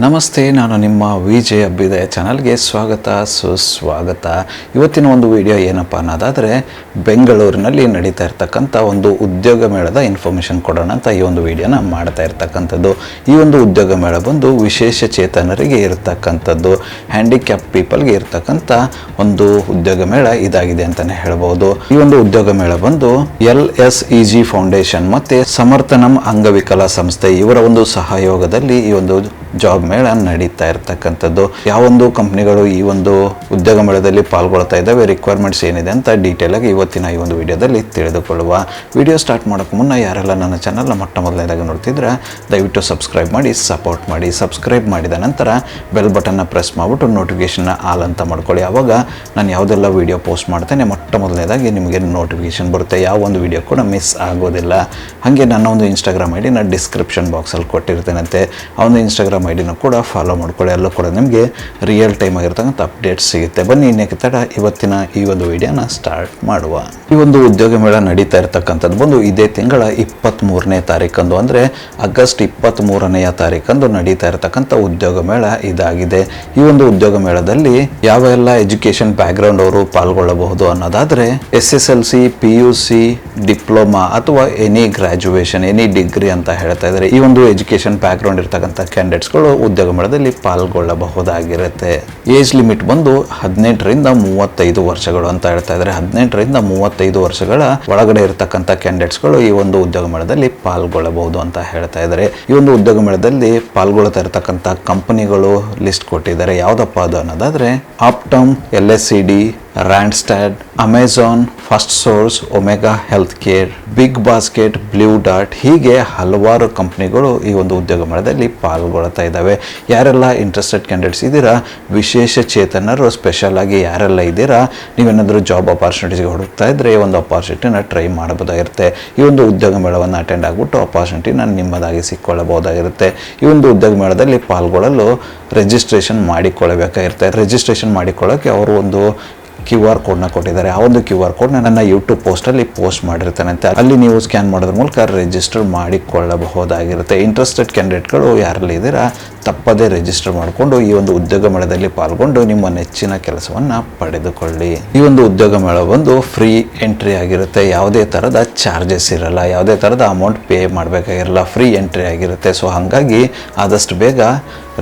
ನಮಸ್ತೆ, ನಾನು ನಿಮ್ಮ ವಿಜಯ್ ಅಭ್ಯುದಯ ಚಾನಲ್ಗೆ ಸ್ವಾಗತ ಸುಸ್ವಾಗತ. ಇವತ್ತಿನ ಒಂದು ವಿಡಿಯೋ ಏನಪ್ಪ ಅನ್ನೋದಾದರೆ, ಬೆಂಗಳೂರಿನಲ್ಲಿ ನಡೀತಾ ಇರ್ತಕ್ಕಂಥ ಒಂದು ಉದ್ಯೋಗ ಮೇಳದ ಇನ್ಫಾರ್ಮೇಷನ್ ಕೊಡೋಣ ಅಂತ ಈ ಒಂದು ವಿಡಿಯೋನ ಮಾಡ್ತಾ ಇರ್ತಕ್ಕಂಥದ್ದು. ಈ ಒಂದು ಉದ್ಯೋಗ ಮೇಳ ಬಂದು ವಿಶೇಷ ಚೇತನರಿಗೆ ಇರತಕ್ಕಂಥದ್ದು, ಹ್ಯಾಂಡಿಕ್ಯಾಪ್ ಪೀಪಲ್ಗೆ ಇರತಕ್ಕಂಥ ಒಂದು ಉದ್ಯೋಗ ಮೇಳ ಇದಾಗಿದೆ ಅಂತಲೇ ಹೇಳ್ಬೋದು. ಈ ಒಂದು ಉದ್ಯೋಗ ಮೇಳ ಬಂದು LSEG ಫೌಂಡೇಶನ್ ಮತ್ತು ಸಮರ್ಥನಂ ಅಂಗವಿಕಲ ಸಂಸ್ಥೆ ಇವರ ಒಂದು ಸಹಯೋಗದಲ್ಲಿ ಈ ಒಂದು ಜಾಬ್ ಮೇಳ ನಡೀತಾ ಇರ್ತಕ್ಕಂಥದ್ದು. ಯಾವೊಂದು ಕಂಪ್ನಿಗಳು ಈ ಒಂದು ಉದ್ಯೋಗ ಮೇಳದಲ್ಲಿ ಪಾಲ್ಗೊಳ್ತಾ ಇದ್ದಾವೆ, ರಿಕ್ವೈರ್ಮೆಂಟ್ಸ್ ಏನಿದೆ ಅಂತ ಡೀಟೇಲ್ ಆಗಿ ಇವತ್ತಿನ ಈ ಒಂದು ವಿಡಿಯೋದಲ್ಲಿ ತಿಳಿದುಕೊಳ್ಳುವ. ವಿಡಿಯೋ ಸ್ಟಾರ್ಟ್ ಮಾಡೋಕೆ ಮುನ್ನ ಯಾರೆಲ್ಲ ನನ್ನ ಚಾನಲ್ನ ಮೊಟ್ಟ ಮೊದಲನೇದಾಗಿ ನೋಡ್ತಿದ್ರೆ ದಯವಿಟ್ಟು ಸಬ್ಸ್ಕ್ರೈಬ್ ಮಾಡಿ, ಸಪೋರ್ಟ್ ಮಾಡಿ. ಸಬ್ಸ್ಕ್ರೈಬ್ ಮಾಡಿದ ನಂತರ ಬೆಲ್ ಬಟನ್ನ ಪ್ರೆಸ್ ಮಾಡಿಬಿಟ್ಟು ನೋಟಿಫಿಕೇಷನ್ನ ಆಲ್ ಅಂತ ಮಾಡ್ಕೊಳ್ಳಿ. ಆವಾಗ ನಾನು ಯಾವುದೆಲ್ಲ ವಿಡಿಯೋ ಪೋಸ್ಟ್ ಮಾಡ್ತೇನೆ ಮೊಟ್ಟ ಮೊದಲನೇದಾಗಿ ನಿಮಗೆ ನೋಟಿಫಿಕೇಷನ್ ಬರುತ್ತೆ, ಯಾವ ಒಂದು ವಿಡಿಯೋ ಕೂಡ ಮಿಸ್ ಆಗೋದಿಲ್ಲ. ಹಾಗೆ ನನ್ನ ಒಂದು ಇನ್ಸ್ಟಾಗ್ರಾಮ್ ಐ ಡಿ ನಾನು ಡಿಸ್ಕ್ರಿಪ್ಷನ್ ಬಾಕ್ಸಲ್ಲಿ ಕೊಟ್ಟಿರ್ತೇನಂತೆ, ಆ ಒಂದು ಇನ್ಸ್ಟಾಗ್ರಾಮ್ ಐ ಡಿನೂ ಕೂಡ ಫಾಲೋ ಮಾಡ್ಕೊಳ್ಳಿ. ಅಲ್ಲೂ ಕೂಡ ನಿಮಗೆ ರಿಯಲ್ ಟೈಮ್ ಆಗಿರ್ತಕ್ಕಂಥ ಅಪ್ಡೇಟ್ಸ್ ಸಿಗುತ್ತೆ. ಬನ್ನಿ ಇನ್ನೇಕೆ ತಡ, ಇವತ್ತಿನ ಈ ಒಂದು ವಿಡಿಯೋನ ಸ್ಟಾರ್ಟ್ ಮಾಡುವ. ಈ ಒಂದು ಉದ್ಯೋಗ ಮೇಳ ನಡೀತಾ ಇರ್ತಕ್ಕಂಥದ್ದು ಬಂದು ಇದೇ ತಿಂಗಳ 23ನೇ ತಾರೀಕಂದು, ಅಂದರೆ ಆಗಸ್ಟ್ 23ನೇ ತಾರೀಕಂದು ನಡೀತಾ ಇರ್ತಕ್ಕಂಥ ಉದ್ಯೋಗ ಮೇಳ ಇದಾಗಿದೆ. ಈ ಒಂದು ಉದ್ಯೋಗ ಮೇಳದಲ್ಲಿ ಯಾವೆಲ್ಲ ಎಜುಕೇಷನ್ ಬ್ಯಾಕ್ಗ್ರೌಂಡ್ ಅವರು ಪಾಲ್ಗೊಳ್ಳಬಹುದು ಅನ್ನೋದಾದರೆ, SSLC, PUC, ಡಿಪ್ಲೊಮಾ ಅಥವಾ ಎನಿ ಗ್ರಾಜುಯೇಷನ್, ಎನಿ ಡಿಗ್ರಿ ಅಂತ ಹೇಳ್ತಾ ಇದ್ದಾರೆ. ಈ ಒಂದು ಎಜುಕೇಷನ್ ಬ್ಯಾಕ್ಗ್ರೌಂಡ್ ಇರ್ತಕ್ಕಂಥ ಕ್ಯಾಂಡಿಡೇಟ್ಸ್ಗಳು ಉದ್ಯೋಗ ಮೇಳದಲ್ಲಿ ಪಾಲ್ಗೊಳ್ಳಬಹುದಾಗಿರುತ್ತೆ. ಏಜ್ ಲಿಮಿಟ್ ಬಂದು 18ರಿಂದ 35 ವರ್ಷಗಳು ಅಂತ ಹೇಳ್ತಾ ಇದ್ದಾರೆ. 18ರಿಂದ 35 ವರ್ಷಗಳ ಒಳಗಡೆ ಇರತಕ್ಕಂಥ ಕ್ಯಾಂಡಿಡೇಟ್ಸ್ಗಳು ಈ ಒಂದು ಉದ್ಯೋಗ ಮೇಳದಲ್ಲಿ ಪಾಲ್ಗೊಳ್ಳಬಹುದು ಅಂತ ಹೇಳ್ತಾ ಇದ್ದಾರೆ. ಈ ಒಂದು ಉದ್ಯೋಗ ಮೇಳದಲ್ಲಿ ಪಾಲ್ಗೊಳ್ತಾ ಇರತಕ್ಕಂಥ ಕಂಪನಿಗಳು ಲಿಸ್ಟ್ ಕೊಟ್ಟಿದ್ದಾರೆ. ಯಾವುದಪ್ಪ ಅದು ಅನ್ನೋದಾದ್ರೆ, Optum, LSCD, Randstad, Amazon, First Source, Omega Health Care, Big Basket, Blue ಡಾಟ್, ಹೀಗೆ ಹಲವಾರು ಕಂಪ್ನಿಗಳು ಈ ಒಂದು ಉದ್ಯೋಗ ಮೇಳದಲ್ಲಿ ಪಾಲ್ಗೊಳ್ತಾ ಇದ್ದಾವೆ. ಯಾರೆಲ್ಲ ಇಂಟ್ರೆಸ್ಟೆಡ್ ಕ್ಯಾಂಡಿಡೇಟ್ಸ್ ಇದ್ದೀರಾ, ವಿಶೇಷ ಚೇತನರು ಸ್ಪೆಷಲ್ ಆಗಿ ಯಾರೆಲ್ಲ ಇದ್ದೀರಾ, ನೀವೇನಾದರೂ ಜಾಬ್ ಅಪಾರ್ಚುನಿಟೀಸ್ಗೆ ಹುಡುಕ್ತಾ ಇದ್ರೆ ಈ ಒಂದು ಅಪಾರ್ಚುನಿಟಿನ ಟ್ರೈ ಮಾಡಬಹುದಾಗಿರುತ್ತೆ. ಈ ಒಂದು ಉದ್ಯೋಗ ಮೇಳವನ್ನು ಅಟೆಂಡ್ ಆಗಿಬಿಟ್ಟು ಅಪಾರ್ಚುನಿಟಿನ ನಿಮ್ಮದಾಗಿ ಸಿಕ್ಕೊಳ್ಳಬಹುದಾಗಿರುತ್ತೆ. ಈ ಒಂದು ಉದ್ಯೋಗ ಮೇಳದಲ್ಲಿ ಪಾಲ್ಗೊಳ್ಳಲು ರಿಜಿಸ್ಟ್ರೇಷನ್ ಮಾಡಿಕೊಳ್ಳಬೇಕಾಗಿರುತ್ತೆ. ರಿಜಿಸ್ಟ್ರೇಷನ್ ಮಾಡಿಕೊಳ್ಳೋಕ್ಕೆ ಅವರು ಒಂದು QR ಕೋಡ್ನ ಕೊಟ್ಟಿದ್ದಾರೆ. ಆ ಒಂದು QR ಕೋಡ್ನ ನನ್ನ ಯೂಟ್ಯೂಬ್ ಪೋಸ್ಟಲ್ಲಿ ಪೋಸ್ಟ್ ಮಾಡಿರ್ತಾನಂತೆ, ಅಲ್ಲಿ ನೀವು ಸ್ಕ್ಯಾನ್ ಮಾಡೋದ್ರ ಮೂಲಕ ರಿಜಿಸ್ಟರ್ ಮಾಡಿಕೊಳ್ಳಬಹುದಾಗಿರುತ್ತೆ. ಇಂಟ್ರೆಸ್ಟೆಡ್ ಕ್ಯಾಂಡಿಡೇಟ್ಗಳು ಯಾರೆಲ್ಲ ಇದ್ದೀರಾ ತಪ್ಪದೇ ರಿಜಿಸ್ಟರ್ ಮಾಡಿಕೊಂಡು ಈ ಒಂದು ಉದ್ಯೋಗ ಮೇಳದಲ್ಲಿ ಪಾಲ್ಗೊಂಡು ನಿಮ್ಮ ನೆಚ್ಚಿನ ಕೆಲಸವನ್ನು ಪಡೆದುಕೊಳ್ಳಿ. ಈ ಒಂದು ಉದ್ಯೋಗ ಮೇಳ ಬಂದು ಫ್ರೀ ಎಂಟ್ರಿ ಆಗಿರುತ್ತೆ. ಯಾವುದೇ ಥರದ ಚಾರ್ಜಸ್ ಇರಲ್ಲ, ಯಾವುದೇ ಥರದ ಅಮೌಂಟ್ ಪೇ ಮಾಡಬೇಕಾಗಿರಲ್ಲ, ಫ್ರೀ ಎಂಟ್ರಿ ಆಗಿರುತ್ತೆ. ಸೊ ಹಾಗಾಗಿ ಆದಷ್ಟು ಬೇಗ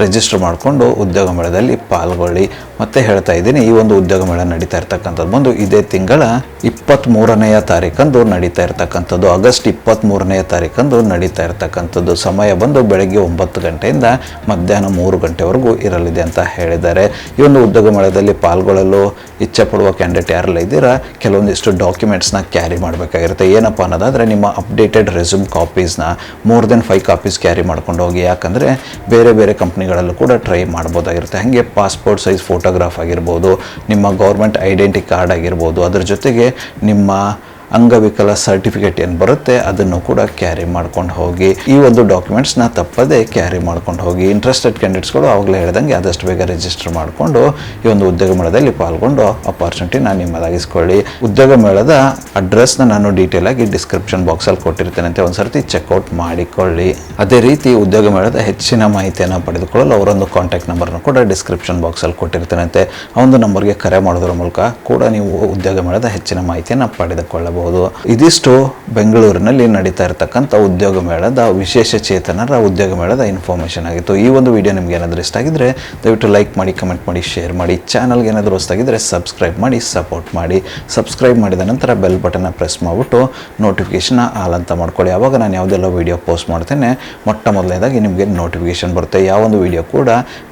ರಿಜಿಸ್ಟರ್ ಮಾಡಿಕೊಂಡು ಉದ್ಯೋಗ ಮೇಳದಲ್ಲಿ ಪಾಲ್ಗೊಳ್ಳಿ. ಮತ್ತೆ ಹೇಳ್ತಾ ಇದ್ದೀನಿ, ಈ ಒಂದು ಉದ್ಯೋಗ ಮೇಳ ನಡೀತಾ ಇರ್ತಕ್ಕಂಥದ್ದು ಬಂದು ಇದೇ ತಿಂಗಳ 23ನೇ ತಾರೀಕಂದು ನಡೀತಾ ಇರ್ತಕ್ಕಂಥದ್ದು. ಆಗಸ್ಟ್ 23ನೇ ತಾರೀಕಂದು ನಡೀತಾ ಇರ್ತಕ್ಕಂಥದ್ದು. ಸಮಯ ಬಂದು ಬೆಳಗ್ಗೆ 9 ಗಂಟೆಯಿಂದ ಮಧ್ಯಾಹ್ನ 3 ಗಂಟೆವರೆಗೂ ಇರಲಿದೆ ಅಂತ ಹೇಳಿದ್ದಾರೆ. ಈ ಒಂದು ಉದ್ಯೋಗ ಮೇಳದಲ್ಲಿ ಪಾಲ್ಗೊಳ್ಳಲು ಇಚ್ಛೆ ಪಡುವ ಕ್ಯಾಂಡಿಡೇಟ್ ಯಾರೆಲ್ಲ ಇದ್ದೀರಾ, ಕೆಲವೊಂದಿಷ್ಟು ಡಾಕ್ಯುಮೆಂಟ್ಸ್ನ ಕ್ಯಾರಿ ಮಾಡಬೇಕಾಗಿರುತ್ತೆ. ಏನಪ್ಪ ಅನ್ನೋದಾದರೆ, ನಿಮ್ಮ ಅಪ್ಡೇಟೆಡ್ ರೆಸ್ಯೂಮ್ ಕಾಪೀಸ್ನ ಮೋರ್ ದೆನ್ 5 ಕಾಪೀಸ್ ಕ್ಯಾರಿ ಮಾಡ್ಕೊಂಡು ಹೋಗಿ. ಯಾಕಂದರೆ ಬೇರೆ ಬೇರೆ ಕಂಪ್ನಿಗಳಲ್ಲೂ ಕೂಡ ಟ್ರೈ ಮಾಡ್ಬೋದಾಗಿರುತ್ತೆ. ಹಾಗೆ ಪಾಸ್ಪೋರ್ಟ್ ಸೈಜ್ ಫೋಟೋಗ್ರಾಫ್ ಆಗಿರ್ಬೋದು, ನಿಮ್ಮ ಗೌರ್ಮೆಂಟ್ ಐಡೆಂಟಿ ಕಾರ್ಡ್ ಆಗಿರ್ಬೋದು, ಅದರ ಜೊತೆಗೆ ನಿಮ್ಮ ಅಂಗವಿಕಲ ಸರ್ಟಿಫಿಕೇಟ್ ಏನು ಬರುತ್ತೆ ಅದನ್ನು ಕೂಡ ಕ್ಯಾರಿ ಮಾಡ್ಕೊಂಡು ಹೋಗಿ. ಈ ಒಂದು ಡಾಕ್ಯುಮೆಂಟ್ಸ್ನ ತಪ್ಪದೇ ಕ್ಯಾರಿ ಮಾಡ್ಕೊಂಡು ಹೋಗಿ. ಇಂಟ್ರೆಸ್ಟೆಡ್ ಕ್ಯಾಂಡಿಡೇಟ್ಸ್ಗಳು ಆವಾಗಲೇ ಹೇಳಿದಂಗೆ ಆದಷ್ಟು ಬೇಗ ರಿಜಿಸ್ಟರ್ ಮಾಡಿಕೊಂಡು ಈ ಒಂದು ಉದ್ಯೋಗ ಮೇಳದಲ್ಲಿ ಪಾಲ್ಗೊಂಡು ಅಪಾರ್ಚುನಿಟಿನ ನಿಮ್ಮದಾಗಿಸ್ಕೊಳ್ಳಿ. ಉದ್ಯೋಗ ಮೇಳದ ಅಡ್ರೆಸ್ನ ನಾನು ಡೀಟೇಲ್ ಆಗಿ ಡಿಸ್ಕ್ರಿಪ್ಷನ್ ಬಾಕ್ಸಲ್ಲಿ ಕೊಟ್ಟಿರ್ತೇನೆ, ಒಂದ್ಸರ್ತಿ ಚೆಕ್ಔಟ್ ಮಾಡಿಕೊಳ್ಳಿ. ಅದೇ ರೀತಿ ಉದ್ಯೋಗ ಮೇಳದ ಹೆಚ್ಚಿನ ಮಾಹಿತಿಯನ್ನು ಪಡೆದುಕೊಳ್ಳಲು ಅವರೊಂದು ಕಾಂಟ್ಯಾಕ್ಟ್ ನಂಬರ್ನ ಕೂಡ ಡಿಸ್ಕ್ರಿಪ್ಷನ್ ಬಾಕ್ಸಲ್ಲಿ ಕೊಟ್ಟಿರ್ತೇನೆ. ಆ ಒಂದು ನಂಬರ್ಗೆ ಕರೆ ಮಾಡೋದ್ರ ಮೂಲಕ ಕೂಡ ನೀವು ಉದ್ಯೋಗ ಮೇಳದ ಹೆಚ್ಚಿನ ಮಾಹಿತಿಯನ್ನು ಪಡೆದುಕೊಳ್ಳಬಹುದು. ಇದಿಷ್ಟು ಬೆಂಗಳೂರಿನಲ್ಲಿ ನಡೀತಾ ಇರತಕ್ಕಂಥ ಉದ್ಯೋಗ ಮೇಳದ ವಿಶೇಷ ಚೇತನರ ಉದ್ಯೋಗ ಮೇಳದ ಇನ್ಫಾರ್ಮೇಷನ್ ಆಗಿತ್ತು. ಈ ಒಂದು ವಿಡಿಯೋ ನಿಮ್ಗೆ ಏನಾದರೂ ಇಷ್ಟ ಆಗಿದ್ರೆ ದಯವಿಟ್ಟು ಲೈಕ್ ಮಾಡಿ, ಕಮೆಂಟ್ ಮಾಡಿ, ಶೇರ್ ಮಾಡಿ. ಚಾನಲ್ಗೆ ಏನಾದರೂ ಹೊಸದಾಗಿದ್ದರೆ ಸಬ್ಸ್ಕ್ರೈಬ್ ಮಾಡಿ, ಸಪೋರ್ಟ್ ಮಾಡಿ. ಸಬ್ಸ್ಕ್ರೈಬ್ ಮಾಡಿದ ನಂತರ ಬೆಲ್ ಬಟನ್ನ ಪ್ರೆಸ್ ಮಾಡಿಬಿಟ್ಟು ನೋಟಿಫಿಕೇಷನ್ ಆಲ್ ಅಂತ ಮಾಡ್ಕೊಳ್ಳಿ. ಆವಾಗ ನಾನು ಯಾವುದೆಲ್ಲ ವಿಡಿಯೋ ಪೋಸ್ಟ್ ಮಾಡ್ತೇನೆ ಮೊಟ್ಟ ಮೊದಲನೇದಾಗಿ ನಿಮಗೆ ನೋಟಿಫಿಕೇಷನ್ ಬರುತ್ತೆ, ಯಾವೊಂದು ವಿಡಿಯೋ ಕೂಡ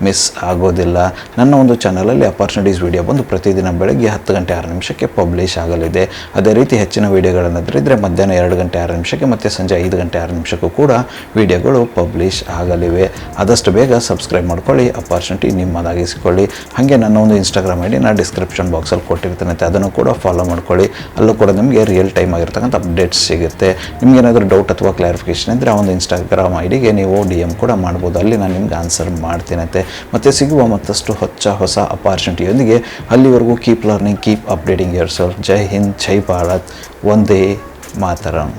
ಮಿಸ್ ಆಗೋದಿಲ್ಲ. ನನ್ನ ಒಂದು ಚಾನಲಲ್ಲಿ ಅಪಾರ್ಚುನಿಟೀಸ್ ವಿಡಿಯೋ ಬಂದು ಪ್ರತಿದಿನ ಬೆಳಗ್ಗೆ 10 ಗಂಟೆ 6 ನಿಮಿಷಕ್ಕೆ ಪಬ್ಲಿಷ್ ಆಗಲಿದೆ. ಅದೇ ರೀತಿ ಹೆಚ್ಚಿನ ವಿಡಿಯೋಗಳನ್ನಾದರೂ ಇದ್ದರೆ ಮಧ್ಯಾಹ್ನ 2 ಗಂಟೆ 6 ನಿಮಿಷಕ್ಕೆ ಮತ್ತು ಸಂಜೆ 5 ಗಂಟೆ 6 ನಿಮಿಷಕ್ಕೂ ಕೂಡ ವಿಡಿಯೋಗಳು ಪಬ್ಲಿಷ್ ಆಗಲಿವೆ. ಆದಷ್ಟು ಬೇಗ ಸಬ್ಸ್ಕ್ರೈಬ್ ಮಾಡ್ಕೊಳ್ಳಿ, ಅಪಾರ್ಚುನಿಟಿ ನಿಮ್ಮದಾಗಿಸಿಕೊಳ್ಳಿ. ಹಾಗೆ ನನ್ನ ಒಂದು ಇನ್ಸ್ಟಾಗ್ರಾಮ್ ಐ ಡಿ ನಾನು ಡಿಸ್ಕ್ರಿಪ್ಷನ್ ಬಾಕ್ಸಲ್ಲಿ ಕೊಟ್ಟಿರ್ತೇನೆ, ಅದನ್ನು ಕೂಡ ಫಾಲೋ ಮಾಡ್ಕೊಳ್ಳಿ. ಅಲ್ಲೂ ಕೂಡ ನಿಮಗೆ ರಿಯಲ್ ಟೈಮ್ ಆಗಿರ್ತಕ್ಕಂಥ ಅಪ್ಡೇಟ್ಸ್ ಸಿಗುತ್ತೆ. ನಿಮಗೇನಾದರೂ ಡೌಟ್ ಅಥವಾ ಕ್ಲಾರಿಫಿಕೇಷನ್ ಇದ್ದರೆ ಆ ಒಂದು ಇನ್ಸ್ಟಾಗ್ರಾಮ್ ಐ ಡಿಗೆ ನೀವು DM ಕೂಡ ಮಾಡ್ಬೋದು, ಅಲ್ಲಿ ನಾನು ನಿಮ್ಗೆ ಆನ್ಸರ್ ಮಾಡ್ತೀನಂತೆ. ಮತ್ತು ಸಿಗುವ ಮತ್ತಷ್ಟು ಹೊಸ ಅಪಾರ್ಚುನಿಟಿಯೊಂದಿಗೆ ಅಲ್ಲಿವರೆಗೂ keep learning, keep updating yourself. ಜೈ ಹಿಂದ್, ಜೈ ಭಾರತ್, ವಂದೇ ಮಾತರಂ.